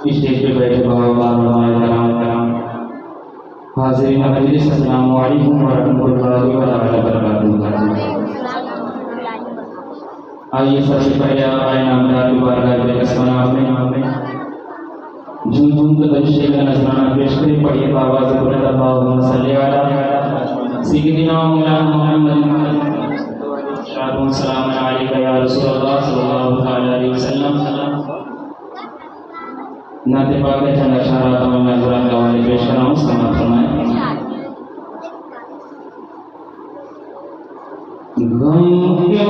Stage पे बैठे कराम हाज़िरीन मजलिस, अस्सलामु अलैकुम व रहमतुल्लाहि व बरकातुहू। आइए सबसे पहले आए नामदार की बारगाह में झूम झूम के दरुद का नजराना पेश करें। पढ़िए आवाज़ बुलंद, अल्लाहुम्मा सल्ली अला सय्यिदिना मौलाना मुहम्मद सल्लल्लाहु अलैहि या रसूलल्लाह सल्लल्लाहु अलैहि वसल्लम। नाते पाक है चंद अशारा तमाम नजरान का वाले पेश कर रहा हूँ, समाप्त फरमाएं। गम के